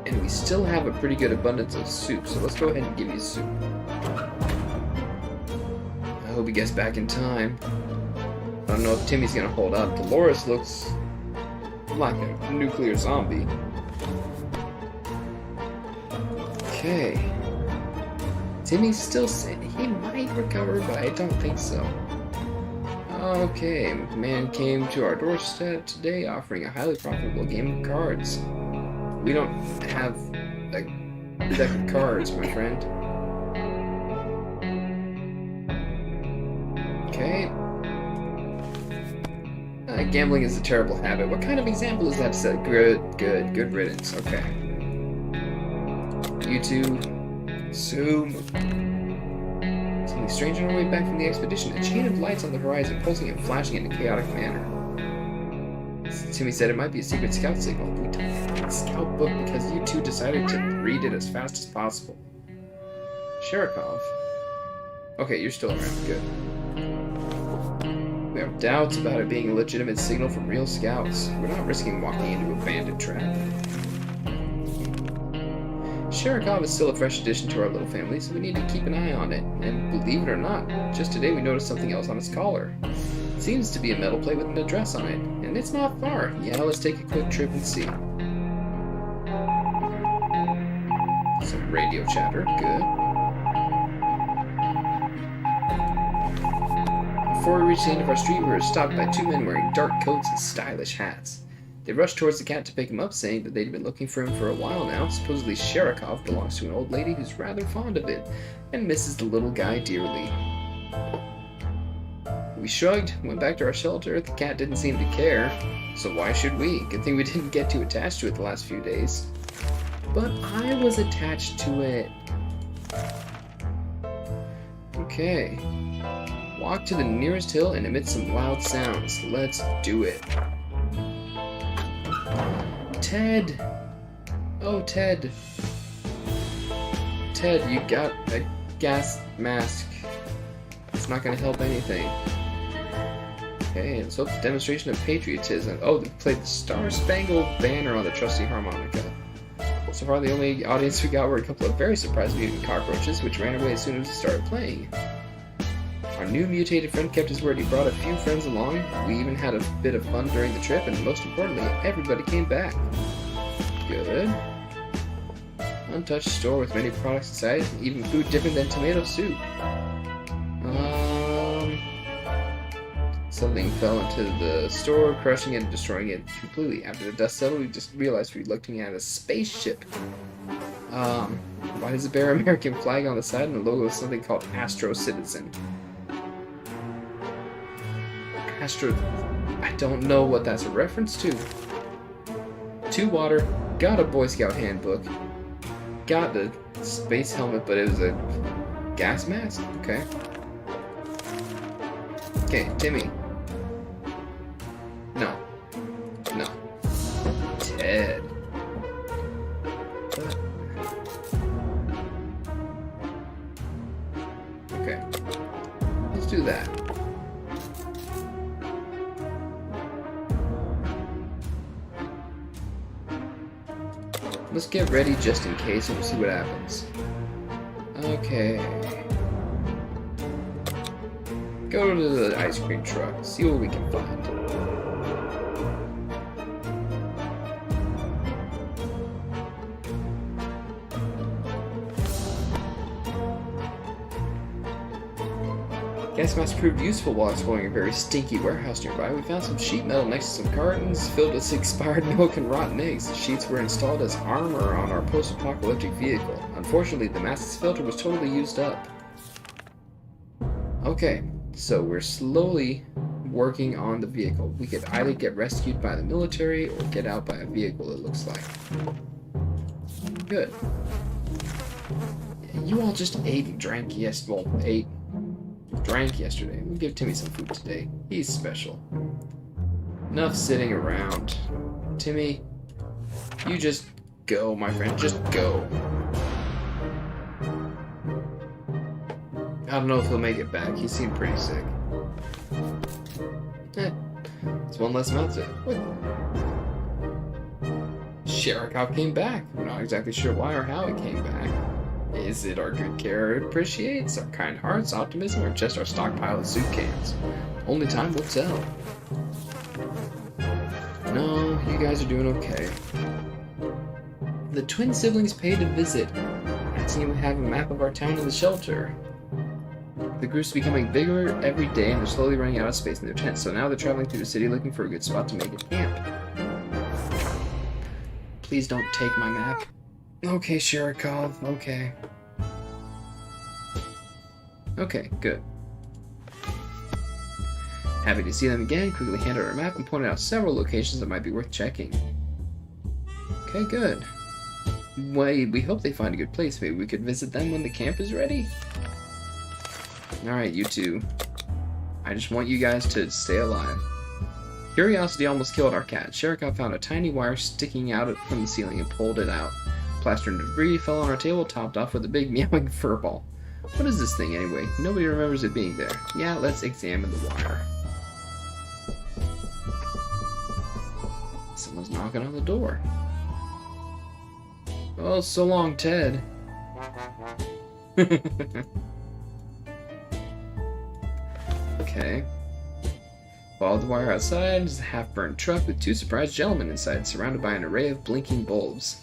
And we still have a pretty good abundance of soup, so let's go ahead and give you soup. I hope he gets back in time. I don't know if Timmy's gonna hold up. Dolores looks like a nuclear zombie. Okay. Timmy's still sick. He might recover, but I don't think so. Okay, man came to our doorstep today offering a highly profitable game of cards. We don't have a deck of cards, my friend. Okay. Gambling is a terrible habit. What kind of example is that to set? Good riddance. Okay. You two, zoom. Something strange on our way back from the expedition. A chain of lights on the horizon, pulsing and flashing in a chaotic manner. Timmy said it might be a secret scout signal. We took the scout book because you two decided to read it as fast as possible. Sherakov. Okay, you're still around. Good. We have doubts about it being a legitimate signal from real scouts. We're not risking walking into a bandit trap. Sherakov is still a fresh addition to our little family, so we need to keep an eye on it. And believe it or not, just today we noticed something else on its collar. It seems to be a metal plate with an address on it, and it's not far. Yeah, let's take a quick trip and see. Some radio chatter, good. Before we reached the end of our street, we were stopped by two men wearing dark coats and stylish hats. They rushed towards the cat to pick him up, saying that they'd been looking for him for a while now. Supposedly Sherakov belongs to an old lady who's rather fond of it, and misses the little guy dearly. We shrugged, went back to our shelter. The cat didn't seem to care, so why should we? Good thing we didn't get too attached to it the last few days. But I was attached to it. Okay. Walk to the nearest hill and emit some loud sounds. Let's do it. Ted! Oh, Ted. Ted, you got a gas mask. It's not gonna help anything. Okay, and so it's a demonstration of patriotism. Oh, they played the Star-Spangled Banner on the trusty harmonica. So far, the only audience we got were a couple of very surprised mutant cockroaches, which ran away as soon as we started playing. Our new mutated friend kept his word. He brought a few friends along. We even had a bit of fun during the trip, and most importantly, everybody came back. Good. Untouched store with many products inside, even food different than tomato soup. Something fell into the store, crushing it and destroying it completely. After the dust settled, we just realized we were looking at a spaceship. Why does it bear American flag on the side and the logo is something called Astro Citizen? Astro... I don't know what that's a reference to. 2 water, got a Boy Scout handbook, got the space helmet, but it was a gas mask? Okay. Okay, Timmy. No. No. Ted. What? Okay. Let's do that. Let's get ready just in case and we'll see what happens. Okay. Go to the ice cream truck, see what we can find. Gas mask proved useful while exploring a very stinky warehouse nearby. We found some sheet metal next to some cartons filled with expired milk and rotten eggs. The sheets were installed as armor on our post-apocalyptic vehicle. Unfortunately, the mask's filter was totally used up. Okay, so we're slowly working on the vehicle. We could either get rescued by the military or get out by a vehicle, it looks like. Good. You all just ate and drank drank yesterday. We'll give Timmy some food today. He's special. Enough sitting around. Timmy, you just go, my friend. Just go. I don't know if he'll make it back. He seemed pretty sick. It's one less mouth to... What? Sherikov came back. We're not exactly sure why or how he came back. Is it our good care it appreciates, our kind hearts, optimism, or just our stockpile of soup cans? Only time will tell. No, you guys are doing okay. The twin siblings paid a visit. It seems we have a map of our town in the shelter. The group's becoming bigger every day and they're slowly running out of space in their tents, so now they're traveling through the city looking for a good spot to make a camp. Please don't take my map. Okay, Sherikov, okay. Okay, good. Happy to see them again, quickly handed our map and pointed out several locations that might be worth checking. Okay, good. We hope they find a good place. Maybe we could visit them when the camp is ready? Alright, you two. I just want you guys to stay alive. Curiosity almost killed our cat. Sherikov found a tiny wire sticking out from the ceiling and pulled it out. Plaster and debris fell on our table, topped off with a big meowing furball. What is this thing anyway? Nobody remembers it being there. Yeah, let's examine the wire. Someone's knocking on the door. Oh, so long, Ted. Okay. Followed the wire outside is a half-burned truck with 2 surprised gentlemen inside, surrounded by an array of blinking bulbs.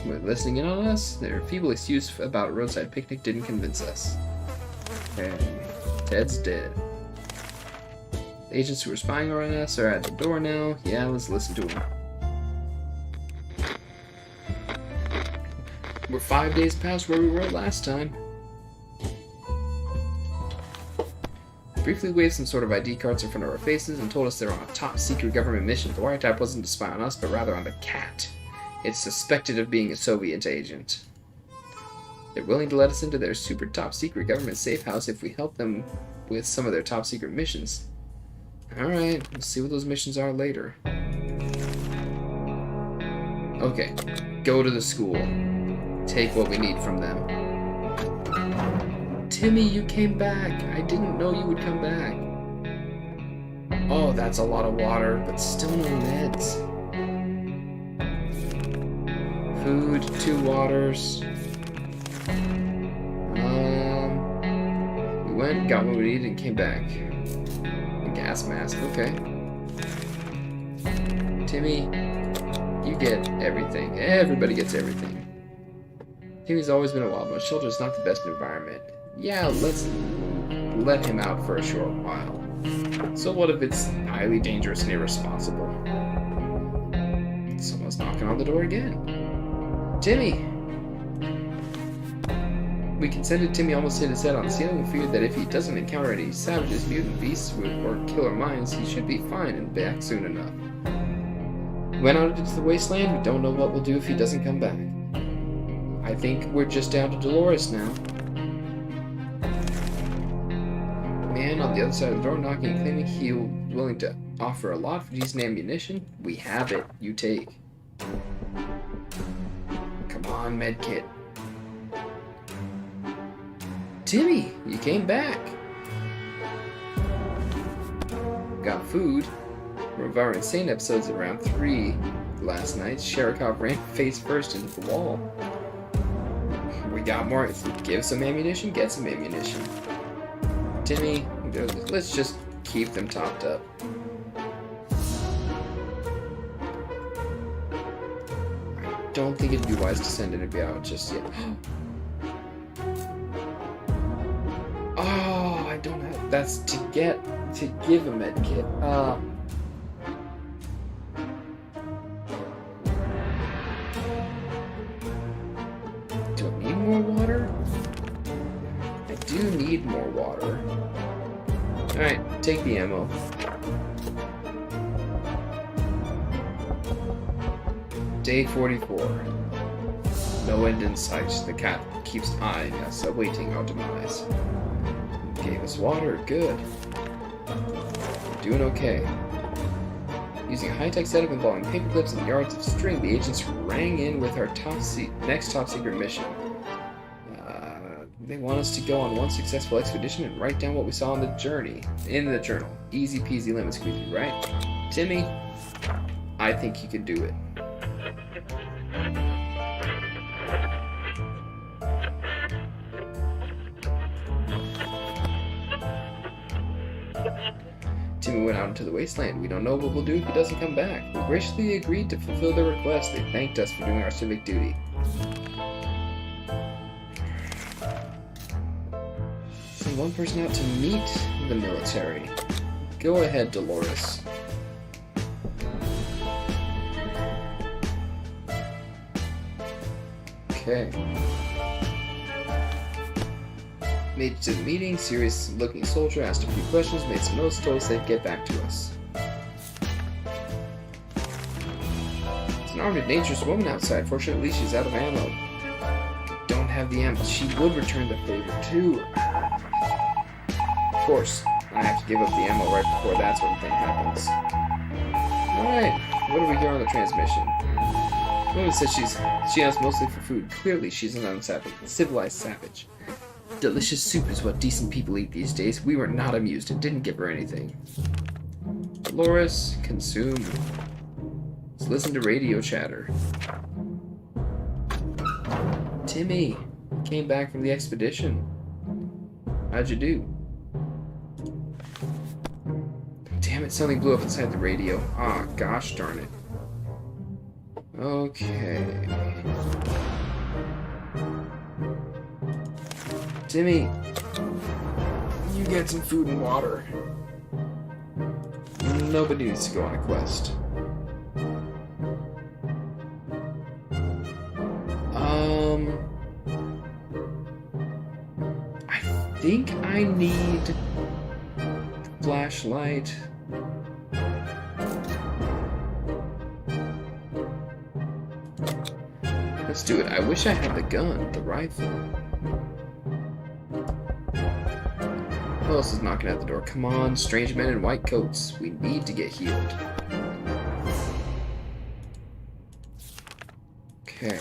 Listening in on us? Their feeble excuse about a roadside picnic didn't convince us. Okay. Ted's dead. The agents who were spying on us are at the door now. Yeah, let's listen to them. We're 5 days past where we were last time. Briefly waved some sort of ID cards in front of our faces and told us they were on a top-secret government mission. The wiretap wasn't to spy on us, but rather on the cat. It's suspected of being a Soviet agent. They're willing to let us into their super top-secret government safe house if we help them with some of their top-secret missions. Alright, we'll see what those missions are later. Okay, go to the school. Take what we need from them. Timmy, you came back. I didn't know you would come back. Oh, that's a lot of water, but still no meds. Food, 2 waters. We went, got what we needed, and came back. A gas mask, okay. Timmy, you get everything. Everybody gets everything. Timmy's always been a wild one. Shelter's not the best environment. Yeah, let's let him out for a short while. So what if it's highly dangerous and irresponsible? Someone's knocking on the door again. Timmy! We consented. Timmy almost hit his head on the ceiling and feared that if he doesn't encounter any savages, mutant beasts, or killer mines, he should be fine and back soon enough. We went out into the wasteland. We don't know what we'll do if he doesn't come back. I think we're just down to Dolores now. Man on the other side of the door knocking and claiming he was willing to offer a lot for decent ammunition. We have it. You take. Come on, medkit. Timmy, you came back. Got food. One of our insane episodes at around 3 last night. Sherikov ran face first into the wall. We got more. Give some ammunition, get some ammunition. Timmy, let's just keep them topped up. I don't think it'd be wise to send anybody out just yet. Oh, I don't have. That's to give a med kit. Do I need more water? I do need more water. Alright, take the ammo. Day 44. No end in sight. The cat keeps eyeing us, awaiting our demise. Gave us water, good. We're doing okay. Using a high-tech setup involving paperclips and yards of string, the agents rang in with our next top-secret mission. They want us to go on one successful expedition and write down what we saw on the journey. In the journal. Easy peasy lemon squeezy, right? Timmy, I think you can do it. Timmy went out into the wasteland. We don't know what we'll do if he doesn't come back. We graciously agreed to fulfill their request. They thanked us for doing our civic duty. Send one person out to meet the military. Go ahead, Dolores. Okay. Made it to the meeting, serious-looking soldier asked a few questions, made some notes, told us they'd get back to us. There's an armed and dangerous woman outside. Fortunately, she's out of ammo. Don't have the ammo. She would return the favor, too. Of course, I have to give up the ammo right before that sort of thing happens. Alright, what do we hear on the transmission? The woman says she asks mostly for food. Clearly, she's an uncivilized savage. Delicious soup is what decent people eat these days. We were not amused and didn't give her anything. Dolores, consume. Let's listen to radio chatter. Timmy, came back from the expedition. How'd you do? Damn it, something blew up inside the radio. Ah, gosh darn it. Okay. Timmy, you get some food and water. Nobody needs to go on a quest. I think I need flashlight. Let's do it. I wish I had the gun, the rifle. Who else is knocking at the door? Come on, strange men in white coats. We need to get healed. Okay.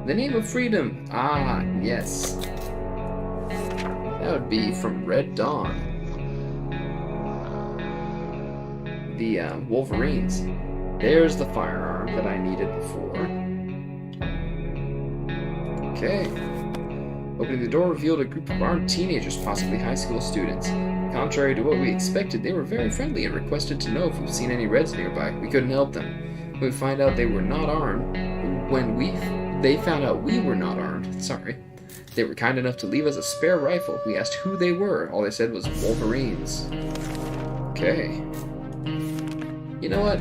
The name of freedom. Ah, yes. That would be from Red Dawn. The Wolverines. There's the firearm that I needed before. Okay. Opening the door revealed a group of armed teenagers, possibly high school students. Contrary to what we expected, they were very friendly and requested to know if we've seen any Reds nearby. We couldn't help them. When we find out they were not armed, they found out we were not armed, sorry, They were kind enough to leave us a spare rifle. We asked who they were. All they said was Wolverines. Okay. You know what?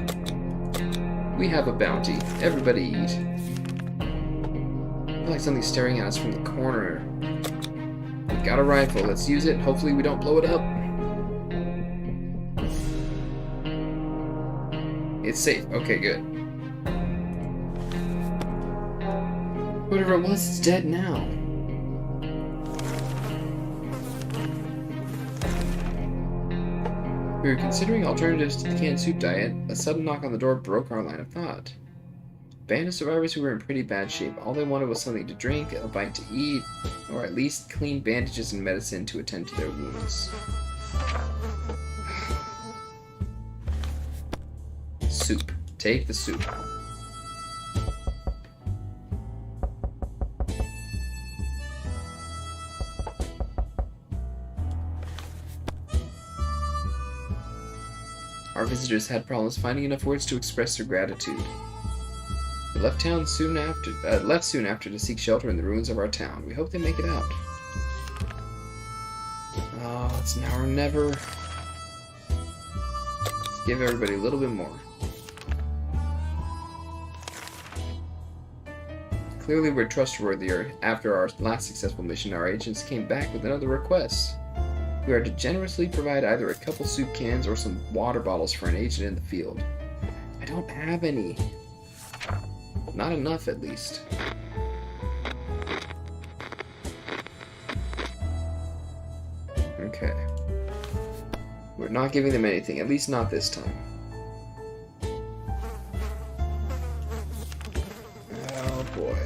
We have a bounty. Everybody eat. I feel like something's staring at us from the corner. We got a rifle. Let's use it. Hopefully we don't blow it up. It's safe. Okay, good. Whatever it was, it's dead now. We were considering alternatives to the canned soup diet. A sudden knock on the door broke our line of thought. A band of survivors who were in pretty bad shape. All they wanted was something to drink, a bite to eat, or at least clean bandages and medicine to attend to their wounds. Soup. Take the soup. Our visitors had problems finding enough words to express their gratitude. We left soon after to seek shelter in the ruins of our town. We hope they make it out. Oh, it's now or never. Let's give everybody a little bit more. Clearly we're trustworthier. After our last successful mission, our agents came back with another request. We are to generously provide either a couple soup cans or some water bottles for an agent in the field. I don't have any. Not enough, at least. Okay. We're not giving them anything, at least not this time. Oh boy.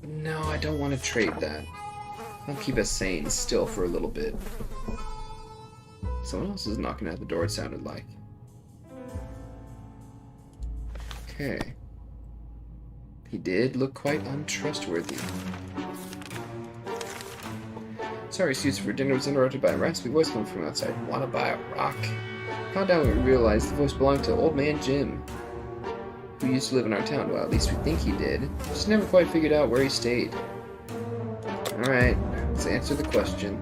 No, I don't want to trade that. I'll keep us sane still for a little bit. Someone else is knocking at the door, it sounded like. Okay. He did look quite untrustworthy. Sorry, Suits, for dinner was interrupted by a raspy voice coming from outside. Wanna buy a rock? Found out when we realized the voice belonged to Old Man Jim, who used to live in our town. Well, at least we think he did. Just never quite figured out where he stayed. Alright, let's answer the question.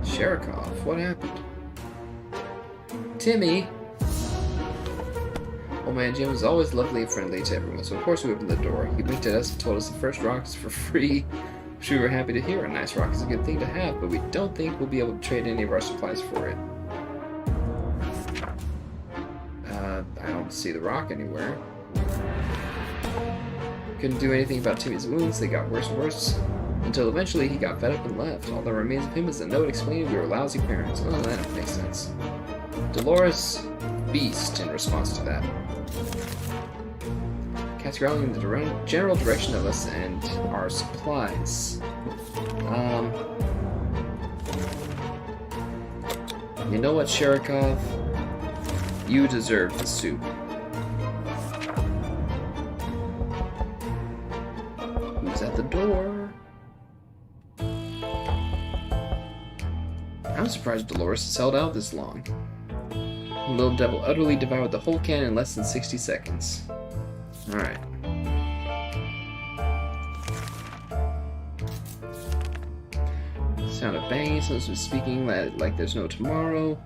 Sherikov, what happened? Timmy! Old Man Jim was always lovely and friendly to everyone, so of course we opened the door. He winked at us and told us the first rock is for free, which we were happy to hear. A nice rock is a good thing to have, but we don't think we'll be able to trade any of our supplies for it. I don't see the rock anywhere. Couldn't do anything about Timmy's wounds. They got worse and worse, until eventually he got fed up and left. All that remains of him is a note explaining we were lousy parents. Oh, that makes sense. Dolores Beast in response to that. Cats growling in the general direction of us and our supplies. You know what, Sherikov? You deserve the soup. Who's at the door? I'm surprised Dolores has held out this long. The little devil utterly devoured the whole can in less than 60 seconds. Alright. Sound of banging, someone was speaking like there's no tomorrow.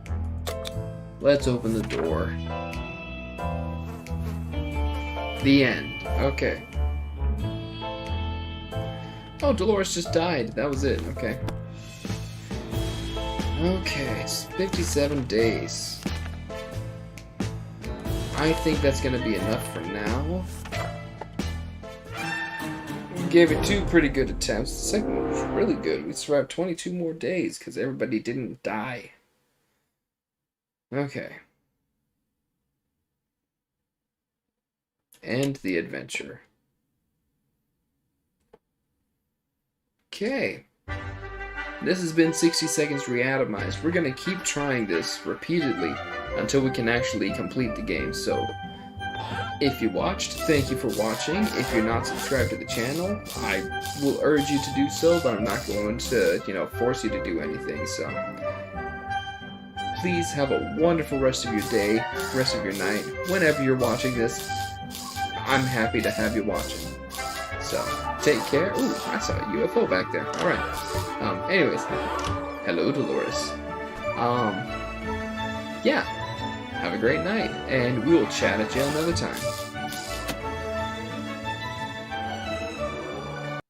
Let's open the door. The end. Okay. Oh, Dolores just died. That was it. Okay. Okay, 57 days. I think that's going to be enough for now. We gave it 2 pretty good attempts. The second one was really good. We survived 22 more days because everybody didn't die. Okay. End the adventure. Okay. This has been 60 Seconds Reatomized. We're going to keep trying this repeatedly until we can actually complete the game. So, If you watched, thank you for watching. If you're not subscribed to the channel, I will urge you to do so, but I'm not going to, force you to do anything, so. Please have a wonderful rest of your day, rest of your night, whenever you're watching this. I'm happy to have you watching. So, take care. Ooh, I saw a UFO back there. Alright. Anyways, hello, Dolores. Yeah. Have a great night, and we will chat at you another time.